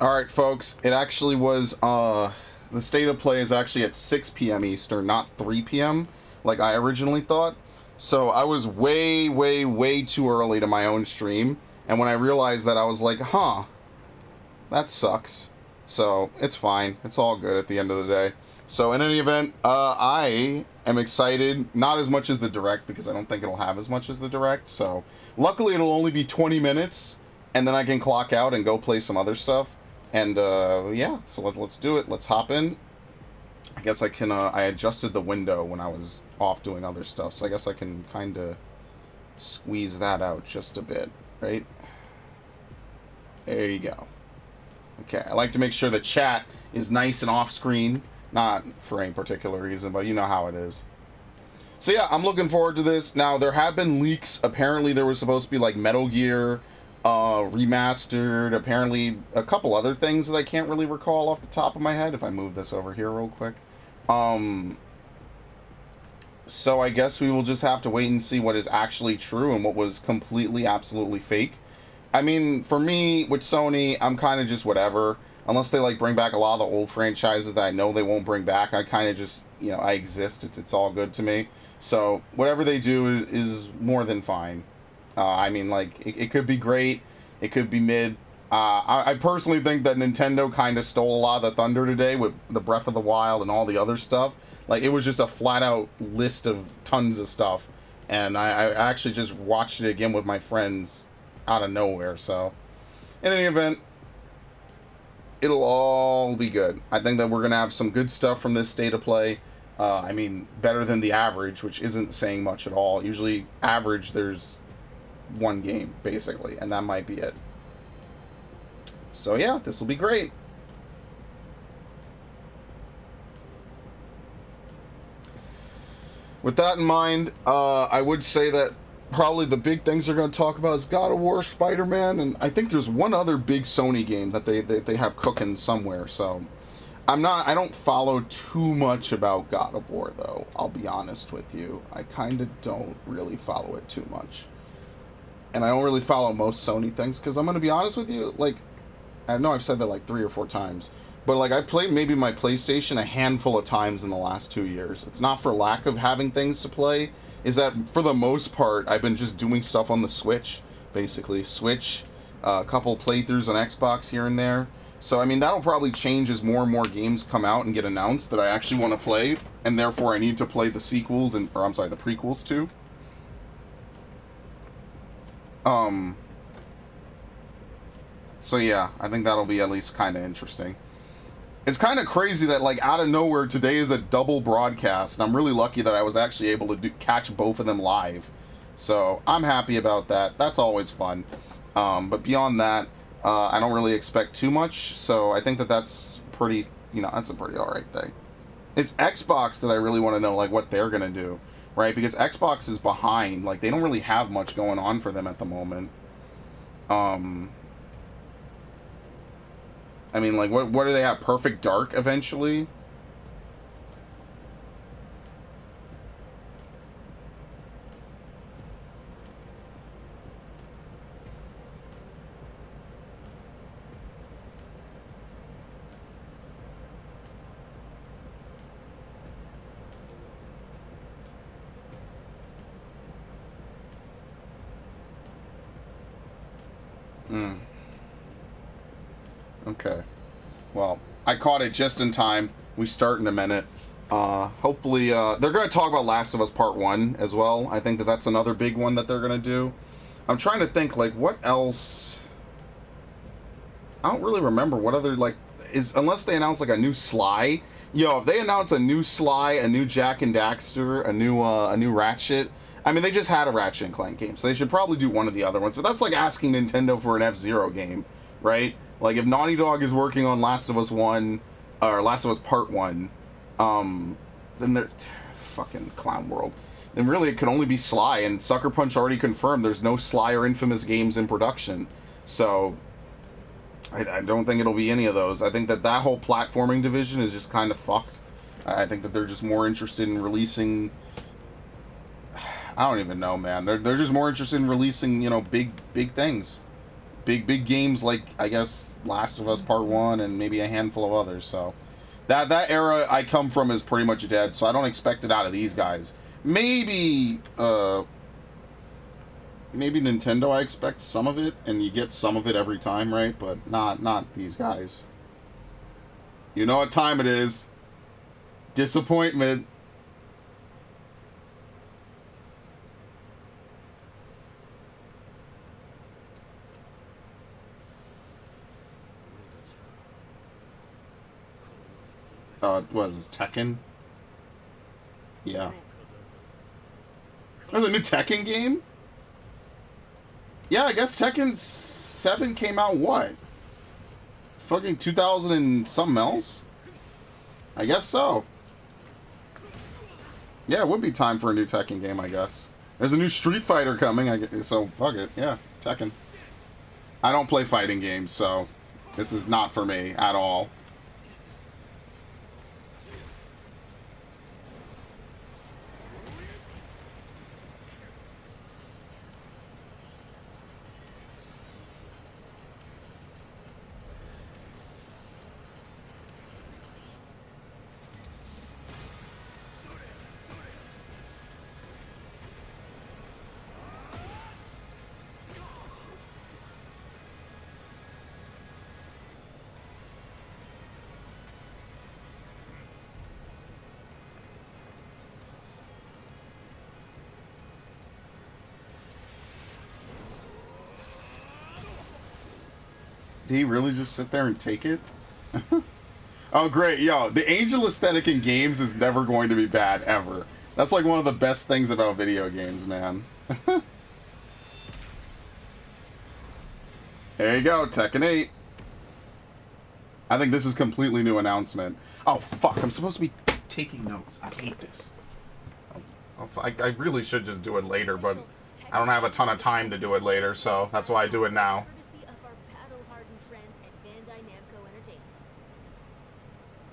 Alright, folks, it actually was, the state of play is actually at 6 p.m. Eastern, not 3 p.m., like I originally thought. So I was way, way, way too early to my own stream, and when I realized that, I was like, huh, that sucks. So, it's fine. It's all good at the end of the day. So, in any event, I am excited, not as much as the Direct, because I don't think it'll have as much as the Direct, so, luckily it'll only be 20 minutes, and then I can clock out and go play some other stuff. And, yeah, so let's do it. Let's hop in. I guess I can, I adjusted the window when I was off doing other stuff, so I guess I can kind of squeeze that out just a bit, right? There you go. Okay, I like to make sure the chat is nice and off-screen, not for any particular reason, but you know how it is. So yeah, I'm looking forward to this. Now, there have been leaks. Apparently, there was supposed to be, like, Metal Gear remastered, apparently a couple other things that I can't really recall off the top of my head. If I move this over here real quick. So I guess we will just have to wait and see what is actually true and what was completely, absolutely fake. I mean, for me, with Sony, I'm kind of just whatever. Unless they, like, bring back a lot of the old franchises that I know they won't bring back, I kind of just, you know, I exist. It's all good to me. So, whatever they do is more than fine. I mean, like, it could be great. It could be mid. I personally think that Nintendo kind of stole a lot of the thunder today with the Breath of the Wild and all the other stuff. Like, it was just a flat-out list of tons of stuff. And I actually just watched it again with my friends out of nowhere. So, in any event, it'll all be good. I think that we're going to have some good stuff from this state of play. I mean, better than the average, which isn't saying much at all. Usually, average, there's one game, basically, and that might be it. So yeah, this will be great. With that in mind, I would say that probably the big things they're going to talk about is God of War, Spider-Man, and I think there's one other big Sony game that they have cooking somewhere. So I don't follow too much about God of War, though. I'll be honest with you. I kind of don't really follow it too much. And I don't really follow most Sony things, because I'm going to be honest with you, like, I know I've said that like 3 or 4 times, but like I played maybe my PlayStation a handful of times in the last 2 years. It's not for lack of having things to play, is that for the most part, I've been just doing stuff on the Switch, basically. Switch, a couple playthroughs on Xbox here and there. So, I mean, that'll probably change as more and more games come out and get announced that I actually want to play, and therefore I need to play the sequels, the prequels too. So yeah, I think that'll be at least kind of interesting. It's kind of crazy that, like, out of nowhere, today is a double broadcast, and I'm really lucky that I was actually able to catch both of them live. So, I'm happy about that. That's always fun. But beyond that, I don't really expect too much, so I think that that's pretty, that's a pretty alright thing. It's Xbox that I really want to know, like, what they're gonna do, right? Because Xbox is behind. Like, they don't really have much going on for them at the moment. I mean, like, what do they have? Perfect Dark eventually? Okay. Well, I caught it just in time. We start in a minute. Hopefully, they're going to talk about Last of Us Part 1 as well. I think that that's another big one that they're going to do. I'm trying to think, like, what else? I don't really remember what other, like, unless they announce, like, a new Sly. Yo, if they announce a new Sly, a new Jak and Daxter, a new Ratchet. I mean, they just had a Ratchet and Clank game, so they should probably do one of the other ones. But that's like asking Nintendo for an F-Zero game, right? Like, if Naughty Dog is working on Last of Us 1, or Last of Us Part 1, then they're... fucking clown world. Then really it could only be Sly, and Sucker Punch already confirmed there's no Sly or Infamous games in production. So, I don't think it'll be any of those. I think that whole platforming division is just kind of fucked. I think that they're just more interested in releasing... I don't even know, man. They're just more interested in releasing, big things. big games like, I guess, Last of Us Part 1 and maybe a handful of others. So that era I come from is pretty much dead, so I don't expect it out of these guys. Maybe maybe Nintendo, I expect some of it, and you get some of it every time, right? But not these guys. You know what time it is. Disappointment. What is this, Tekken? Yeah. There's a new Tekken game? Yeah, I guess Tekken 7 came out what? Fucking 2000 and something else? I guess so. Yeah, it would be time for a new Tekken game, I guess. There's a new Street Fighter coming, so fuck it. Yeah, Tekken. I don't play fighting games, so this is not for me at all. Did he really just sit there and take it? Oh, great. Yo, the angel aesthetic in games is never going to be bad, ever. That's like one of the best things about video games, man. There you go, Tekken 8. I think this is completely new announcement. Oh, fuck. I'm supposed to be taking notes. I hate this. I really should just do it later, but I don't have a ton of time to do it later, so that's why I do it now.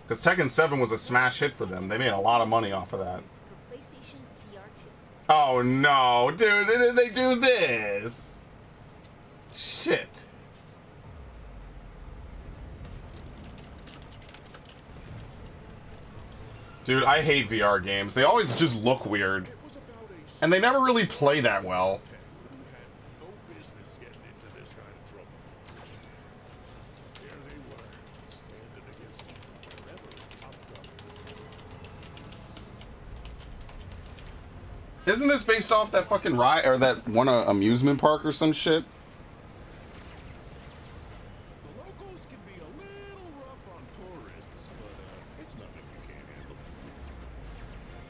Because Tekken 7 was a smash hit for them. They made a lot of money off of that. Oh no, dude, did they do this? Shit. Dude, I hate VR games. They always just look weird. And they never really play that well. Isn't this based off that fucking ride or that one amusement park or some shit? The locals can be a little rough on tourists, but it's nothing you can't handle.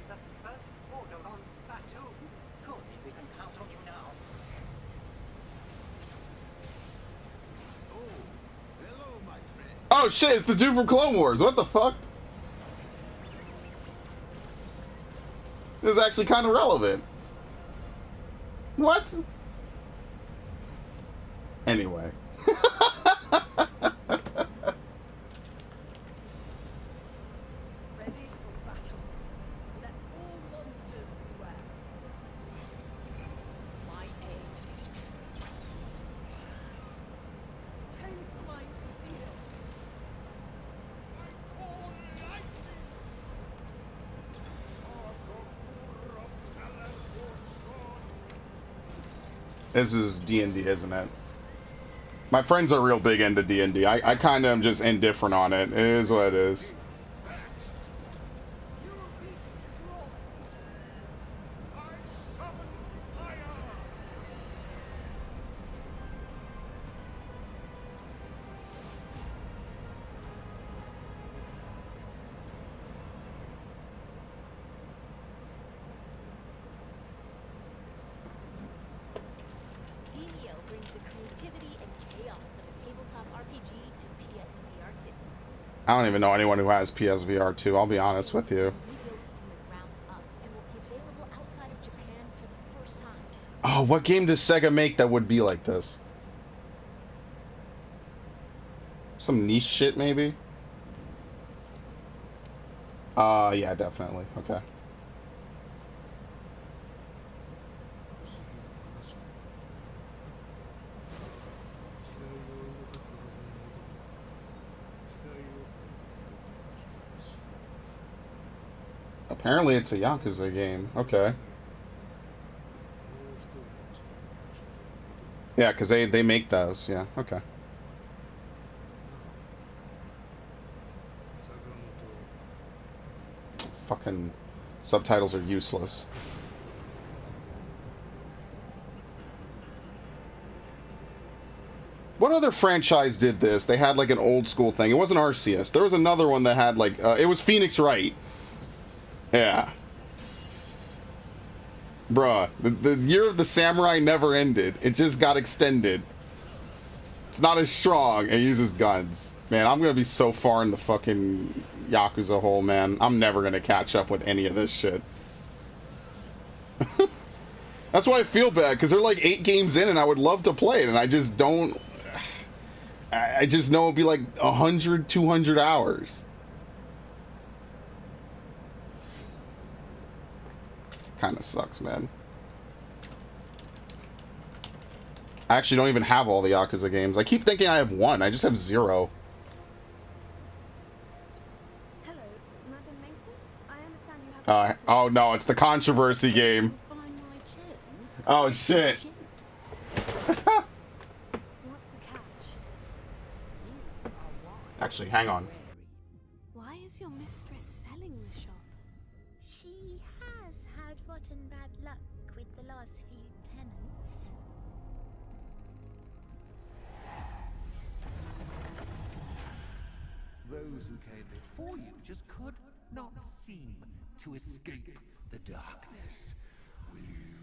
The first order on Batu. Surely we can count on you now. Oh, hello, my friend. Oh shit, it's the dude from Clone Wars. What the fuck? This is actually kind of relevant. What? Anyway. Ready for battle. Let all monsters beware. My aim is true. Taste my steel. I call lightning. This is D&D, isn't it? My friends are real big into D&D. I kind of am just indifferent on it. It is what it is. You will be destroyed. I summon fire! DDO brings the creativity and chaos of a tabletop RPG to PSVR 2. I don't even know anyone who has PSVR 2, I'll be honest with you. Rebuilt from the ground up and will be available outside of Japan for the first time. Oh, what game does Sega make that would be like this? Some niche shit, maybe? Yeah, definitely. Okay. Apparently it's a Yakuza game. Okay. Yeah, because they make those. Yeah, okay. Fucking subtitles are useless. What other franchise did this? They had like an old school thing. It wasn't Arceus. There was another one that had like it was Phoenix Wright. Yeah. Bruh, the year of the samurai never ended. It just got extended. It's not as strong. It uses guns. Man, I'm gonna be so far in the fucking Yakuza hole, man. I'm never gonna catch up with any of this shit. That's why I feel bad, because they're like 8 games in and I would love to play it, and I just don't... I just know it'd be like 100, 200 hours. Kind of sucks, man. I actually don't even have all the Yakuza games. I keep thinking I have 1. I just have 0. Hello, Madam Mason. I understand you have. Oh no, it's the controversy game. Find my keys. Oh shit. What's the catch? Actually, hang on. Why is your mistress selling the shop? She has had rotten bad luck with the last few tenants. Those who came before you just could not seem to escape the darkness. Will you?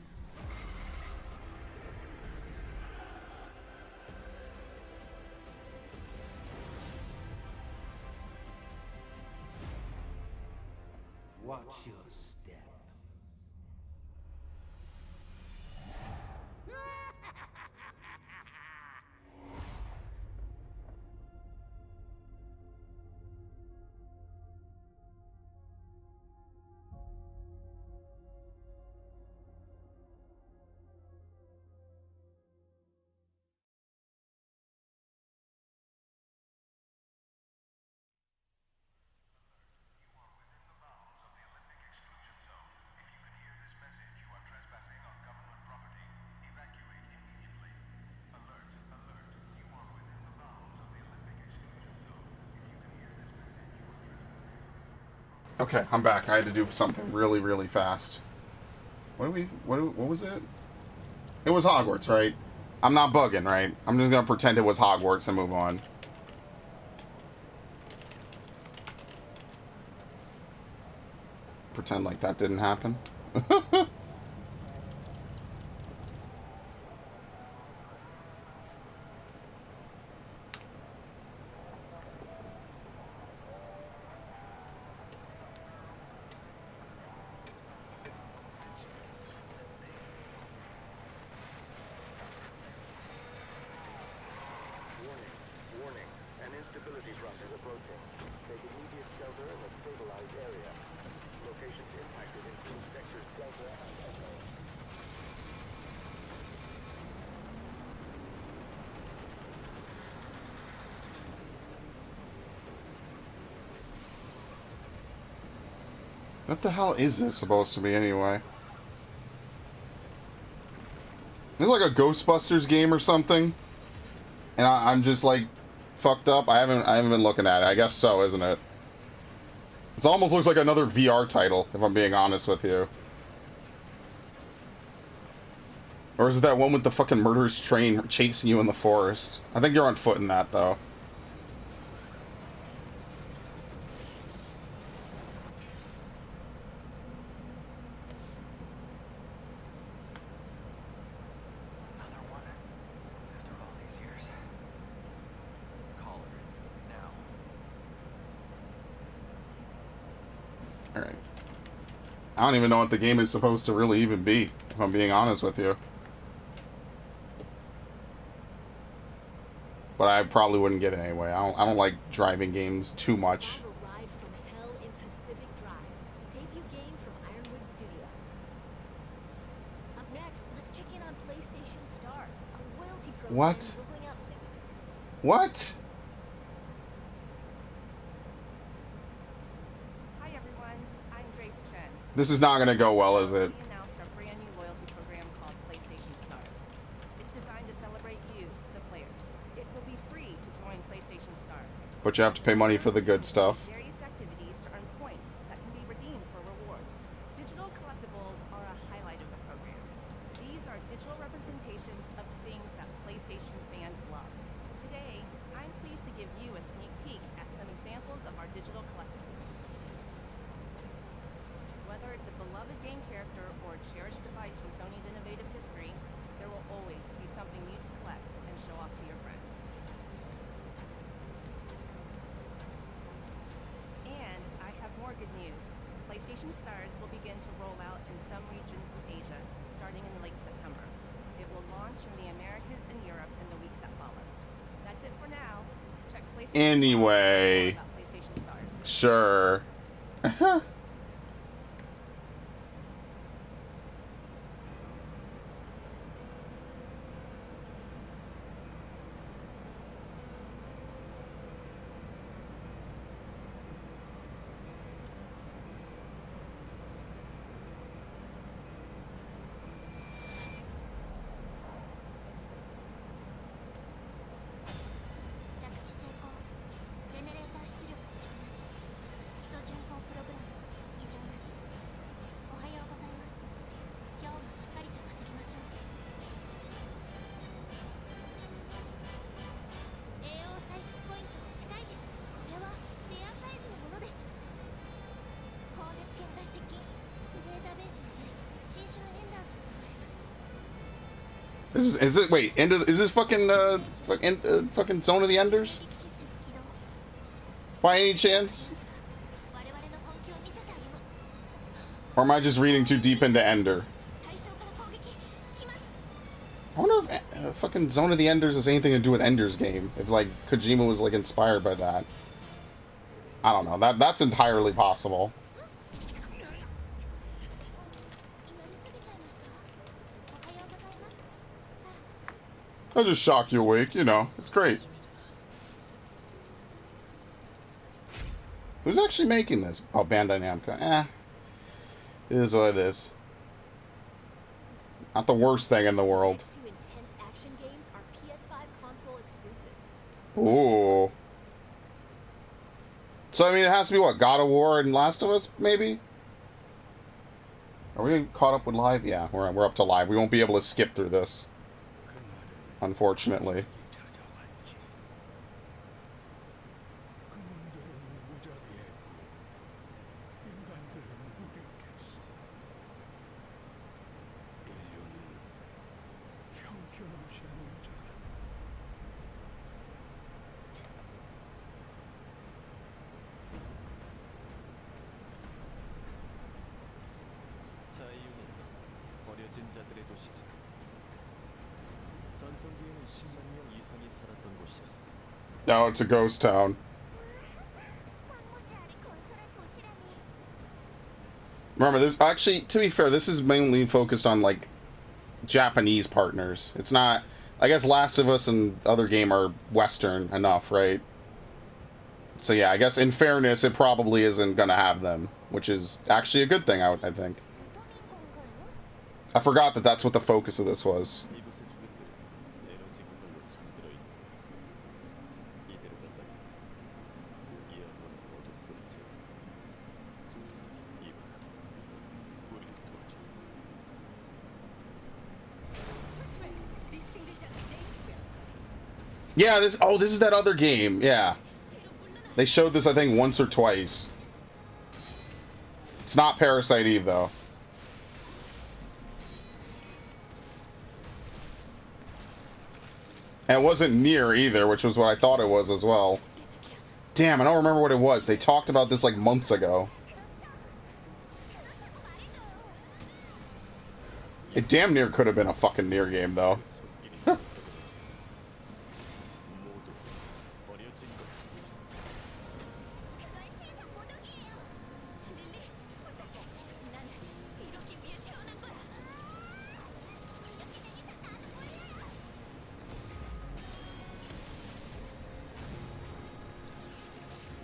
Watch your step. Okay, I'm back. I had to do something really, really fast. What was it? It was Hogwarts, right? I'm not bugging, right? I'm just gonna pretend it was Hogwarts and move on. Pretend like that didn't happen. Warning. An instability front is approaching. Take immediate shelter in a stabilized area. Locations impacted include sectors Delta and Echo. What the hell is this supposed to be anyway? This is like a Ghostbusters game or something, and I'm just like fucked up. I haven't been looking at it. I guess so, isn't it? It almost looks like another VR title, if I'm being honest with you. Or is it that one with the fucking murderous train chasing you in the forest? I think you're on foot in that, though. Another one. After all these years. Call her now. Alright. I don't even know what the game is supposed to really even be, if I'm being honest with you. But I probably wouldn't get it anyway. I don't like driving games too much. Have a ride from hell in Pacific Drive, debut game from Ironwood Studio. Up next, let's check in on PlayStation Stars, a loyalty program What? rolling out soon. What? Hi everyone, I'm Grace Chen. This is not gonna go well, is it? We announced our brand new loyalty program called PlayStation Stars. It's designed to celebrate you, the players. It will be free to join PlayStation Stars. But you have to pay money for the good stuff. Various activities to earn points that can be redeemed for rewards. Digital collectibles are a highlight of the program. These are digital representations of things that PlayStation fans love. Today, I'm pleased to give you a sneak peek at some examples of our digital collectibles. Whether it's a beloved game character or a cherished device from Sony's innovative history, there will always be something new to collect and show off to your friends. And I have more good news. PlayStation Stars will begin to roll out in some regions of Asia, starting in late September. It will launch in the Americas and Europe in the weeks that follow. That's it for now. Check PlayStation Anyway. about PlayStation Stars. Sure. Is it wait? Is this fucking fucking Zone of the Enders? By any chance? Or am I just reading too deep into Ender? I wonder if fucking Zone of the Enders has anything to do with Ender's Game. If like Kojima was like inspired by that. I don't know. That's entirely possible. I'll just shock you awake, you know. It's great. Who's actually making this? Oh, Bandai Namco. It is what it is. Not the worst thing in the world. Next two intense action games are PS5 console exclusives. Ooh. So, I mean, it has to be what? God of War and Last of Us, maybe? Are we caught up with live? Yeah, we're up to live. We won't be able to skip through this. Unfortunately. No, it's a ghost town. Remember, this actually, to be fair, this is mainly focused on like Japanese partners. It's not, I guess Last of Us and other game are Western enough, right? So yeah, I guess in fairness, it probably isn't gonna have them, which is actually a good thing, I think. I forgot that that's what the focus of this was. Yeah, this is that other game. Yeah. They showed this, I think, once or twice. It's not Parasite Eve, though. And it wasn't near either, which was what I thought it was as well. Damn, I don't remember what it was. They talked about this like months ago. It damn near could have been a fucking near game, though.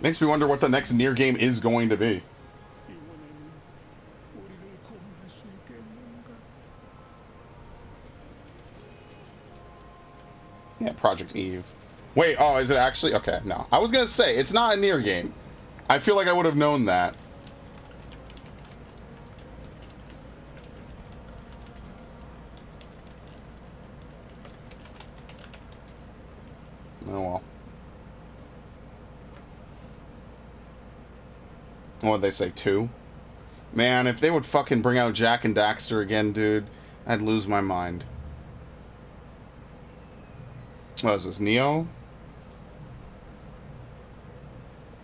Makes me wonder what the next near game is going to be. Yeah, Project Eve. Wait, oh, is it actually? Okay, no. I was gonna say, it's not a near game. I feel like I would have known that. Oh well. What'd they say, 2? Man, if they would fucking bring out Jack and Daxter again, dude, I'd lose my mind. What is this, Neo?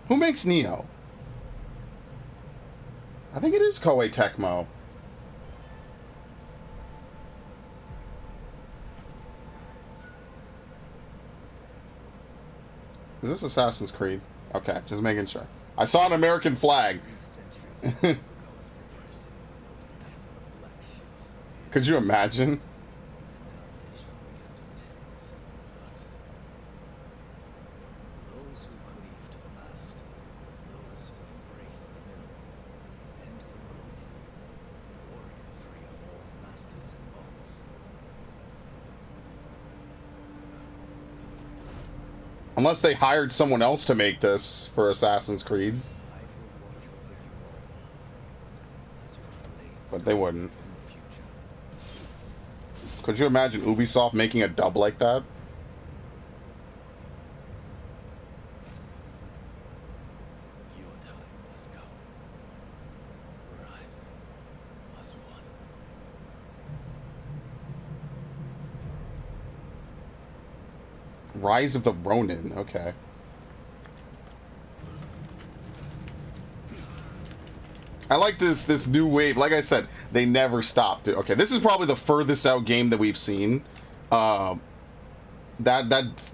Who makes Neo? I think it is Koei Tecmo. Is this Assassin's Creed? Okay, just making sure. I saw an American flag. Could you imagine? Unless they hired someone else to make this for Assassin's Creed. But they wouldn't. Could you imagine Ubisoft making a dub like that? Rise of the Ronin, okay. I like this new wave. Like I said, they never stopped. Okay, this is probably the furthest out game that we've seen. That's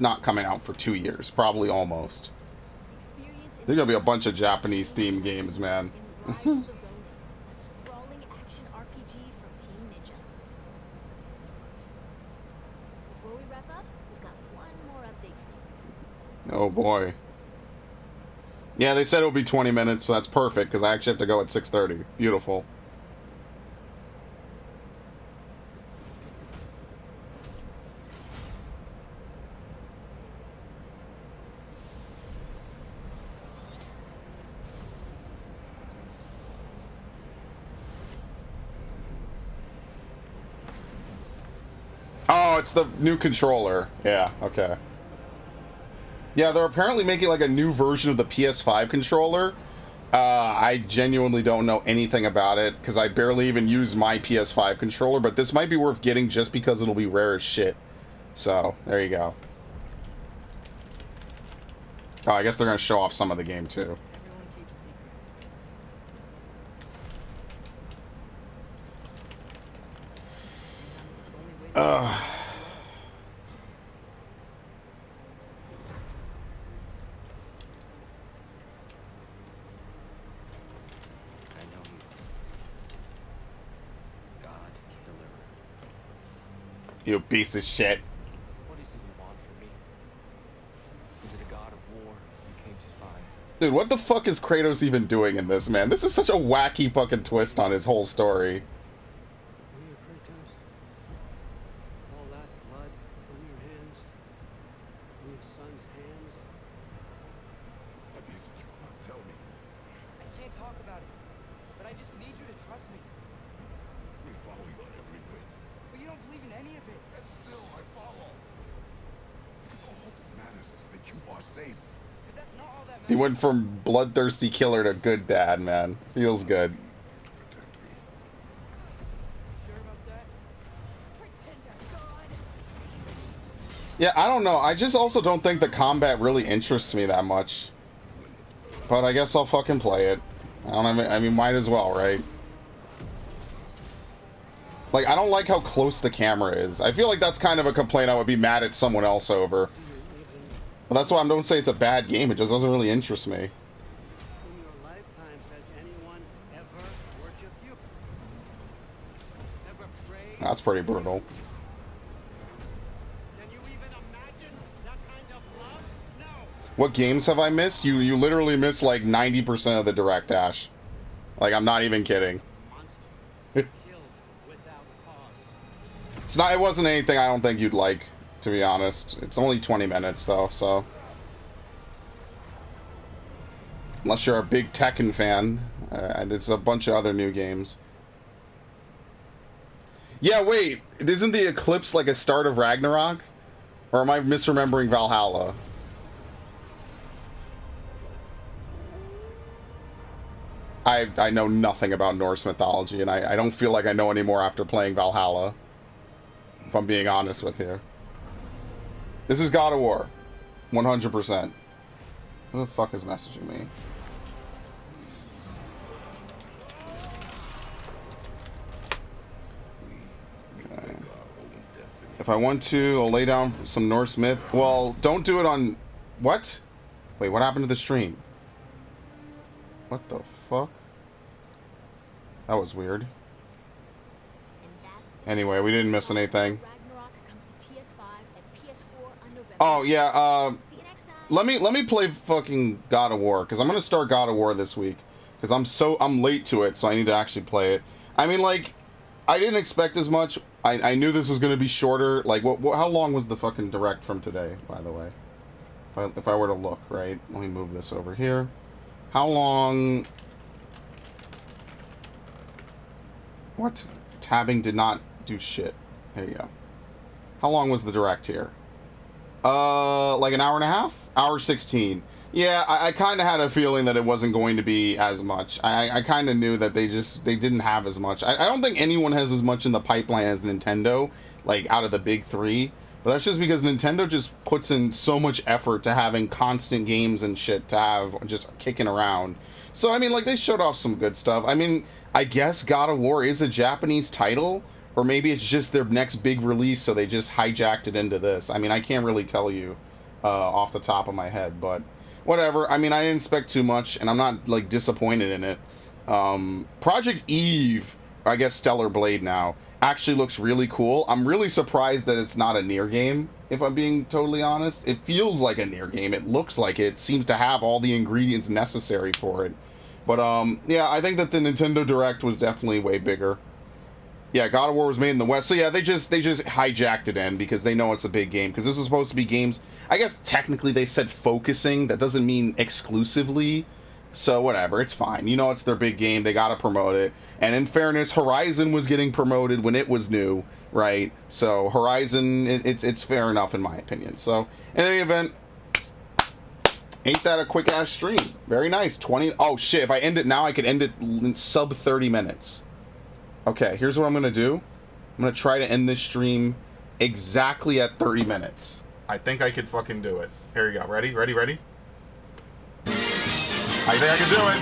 not coming out for 2 years, probably almost. There's gonna be a bunch of Japanese themed games, man. Oh boy. Yeah, they said it would be 20 minutes, so that's perfect, because I actually have to go at 6:30. Beautiful. Oh, it's the new controller. Yeah, okay. Yeah, they're apparently making like a new version of the PS5 controller. I genuinely don't know anything about it because I barely even use my PS5 controller, but this might be worth getting just because it'll be rare as shit. So, there you go. Oh, I guess they're going to show off some of the game too. You piece of shit. What is it you want from me? Is it a god of war you came to find? Dude, what the fuck is Kratos even doing in this, man? This is such a wacky fucking twist on his whole story. We are Kratos. All that blood on your hands. On your son's hands. What is it you want to tell me? I can't talk about it, but I just need you to trust me. We follow your every whim. But you don't believe in any of it. And still I follow. Because all that matters is that you are safe. But that's not all that matters. He went from bloodthirsty killer to good dad, man. Feels good. Protect me. Sure about that? Pretender God. Yeah, I don't know. I just also don't think the combat really interests me that much. But I guess I'll fucking play it. I mean, might as well, right? Like, I don't like how close the camera is. I feel like that's kind of a complaint I would be mad at someone else over. But that's why I don't say it's a bad game. It just doesn't really interest me. In your lifetimes has anyone ever worshipped you? Ever prayed? That's pretty brutal. Can you even imagine that kind of love? No. What games have I missed? You literally missed like 90% of the Direct, Ash. Like, I'm not even kidding. Monster kills without cause. It wasn't anything I don't think you'd like, to be honest. It's only 20 minutes, though, so... Unless you're a big Tekken fan. And it's a bunch of other new games. Yeah, wait. Isn't the eclipse like a start of Ragnarok? Or am I misremembering Valhalla? I know nothing about Norse mythology, and I don't feel like I know anymore after playing Valhalla. If I'm being honest with you. This is God of War. 100%. Who the fuck is messaging me? Okay. If I want to, I'll lay down some Norse myth. Well, don't do it on... What? Wait, what happened to the stream? What the fuck? That was weird. Anyway, we didn't miss anything. Oh yeah, let me play fucking God of War, because I'm gonna start God of War this week, because I'm late to it, so I need to actually play it. I mean, like, I didn't expect as much. I knew this was gonna be shorter. Like, how long was the fucking direct from today, by the way? If I were to look, right? Let me move this over here. How long? What? Tabbing did not do shit. There you go. How long was the direct here? Like an hour and a half? Hour 16. Yeah, I kind of had a feeling that it wasn't going to be as much. I kind of knew that they didn't have as much. I don't think anyone has as much in the pipeline as Nintendo, like out of the big three. But that's just because Nintendo just puts in so much effort to having constant games and shit to have just kicking around. So, I mean, like, they showed off some good stuff. I mean, I guess God of War is a Japanese title, or maybe it's just their next big release, so they just hijacked it into this. I mean, I can't really tell you off the top of my head, but whatever. I mean, I didn't expect too much, and I'm not, like, disappointed in it. Project Eve, I guess Stellar Blade now, actually looks really cool. I'm really surprised that it's not a Nier game, if I'm being totally honest. It feels like a Nier game. It looks like it. It seems to have all the ingredients necessary for it. But, yeah, I think that the Nintendo Direct was definitely way bigger. Yeah, God of War was made in the West. So, yeah, they just hijacked it in because they know it's a big game. Because this is supposed to be games... I guess technically they said focusing. That doesn't mean exclusively. So, whatever. It's fine. You know it's their big game. They got to promote it. And in fairness, Horizon was getting promoted when it was new, right? So, Horizon, it's fair enough in my opinion. So, in any event... Ain't that a quick-ass stream? Very nice. 20... Oh, shit. If I end it now, I could end it in sub 30 minutes. Okay, here's what I'm going to do. I'm going to try to end this stream exactly at 30 minutes. I think I could fucking do it. Here you go. Ready? Ready? Ready? I think I can do it.